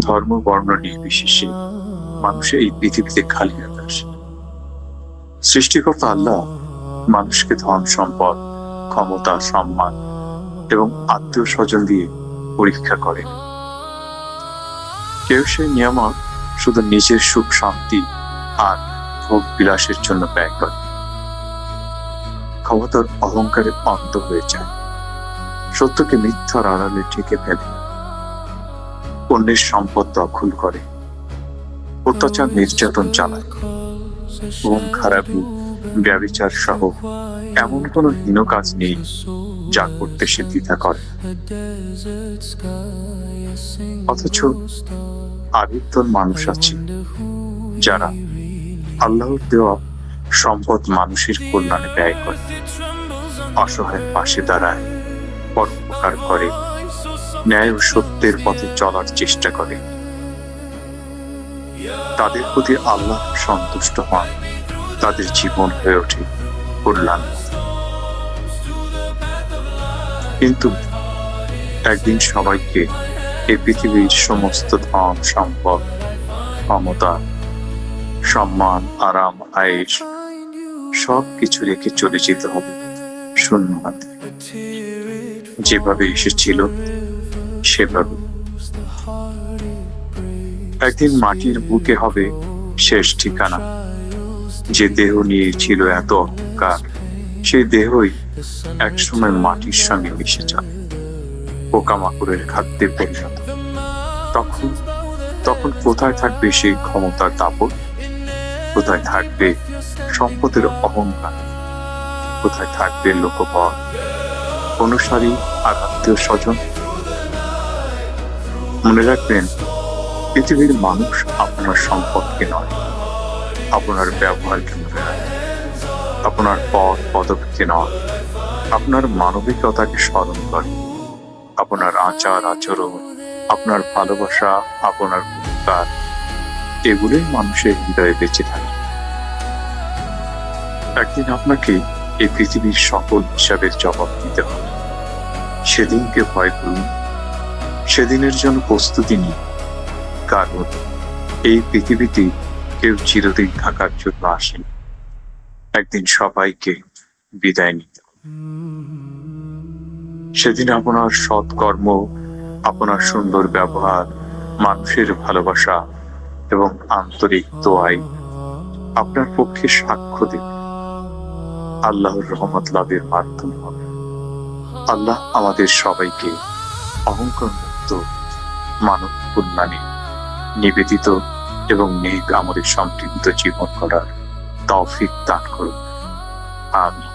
ধর্ম বর্ণ নির্বিশেষে মানুষের এই পৃথিবীতে খালি হাতে আসে। সৃষ্টিকর্তা আল্লাহ মানুষকে ধন সম্পদ, ক্ষমতা, সম্মান এবং আত্মীয় স্বজন দিয়ে পরীক্ষা করেন। কেউ সেই নিয়ামত শুধু নিজের সুখ শান্তি আর ভোগ বিলাসের জন্য ব্যয় করে। ক্ষমতার অহংকারে অন্ধ হয়ে যায়, সত্যকে মিথ্যার আড়ালে ঢেকে ফেলে, অন্যের সম্পদ দখল করে, অত্যাচার নির্যাতন চালায়, খুন খারাপি ব্যভিচার সহ এমন কোনো হীন কাজ নেই যা করতে সে দ্বিধা করে। অথচ আরেকদল মানুষ আছে যারা আল্লাহর দেওয়া সম্পদ মানুষের কল্যাণে ব্যয় করে, অসহায়ের পাশে দাঁড়ায়, পরোপকার করে, ন্যায় ও সত্যের পথে চলার চেষ্টা করে। তাদের প্রতি আল্লাহ সন্তুষ্ট হন, তাদের জীবন হয়ে ওঠে কল্যাণ। কিন্তু একদিন সবাইকে এই পৃথিবীর সমস্ত ধন সম্পদ, ক্ষমতা, সম্মান, আরাম, আয়েশ সবকিছু রেখে চলে যেতে হবে শূন্য হাতে। যেভাবে এসেছিল সেভাবে। একদিন মাটির বুকে হবে শেষ ঠিকানা। যে দেহ নিয়ে ছিল এত অহংকার, সেই দেহই একসময় মাটির সঙ্গে মিশে যাবে, পোকামাকড়ের খাদ্যে পরিণত। তখন কোথায় থাকবে সেই ক্ষমতার দাপট? কোথায় থাকবে সম্পদের অহংকার? কোথায় থাকবে লোকবল, অনুসারী আর আত্মীয় স্বজন? মনে রাখবেন, পৃথিবীর মানুষ আপনার সম্পদকে নয়, আপনার ব্যবহারকে মনে রাখে, আপনার পথ পদক্ষেপকে নয়, আপনার মানবিকতাকে স্মরণ করে। আপনার আচার আচরণ, আপনার ভালোবাসা, আপনার উপকার, এগুলোই মানুষের হৃদয়ে বেঁচে থাকে। একদিন আপনাকে এই পৃথিবীর সকল হিসাবের জবাব দিতে হবে। সেদিনকে ভয় করুন, সেদিনের জন্য প্রস্তুতি নিন, কারণ এই পৃথিবীতে কেউ চিরদিন থাকার জন্য আসেন। একদিন সবাইকে বিদায় নিতে হবে। সেদিন আপনার সৎকর্ম, আপনার সুন্দর ব্যবহার, মানুষের ভালোবাসা এবং আন্তরিক দোয়াই আপনার পক্ষে সাক্ষ্য দেবে, আল্লাহর রহমত লাভের মাধ্যম হবে। আল্লাহ আমাদের সবাইকে অহংকার মুক্ত, মানব কল্যাণে নিবেদিত এবং নেক আমলে সমৃদ্ধ জীবন করার তৌফিক দান করুন। আমিন।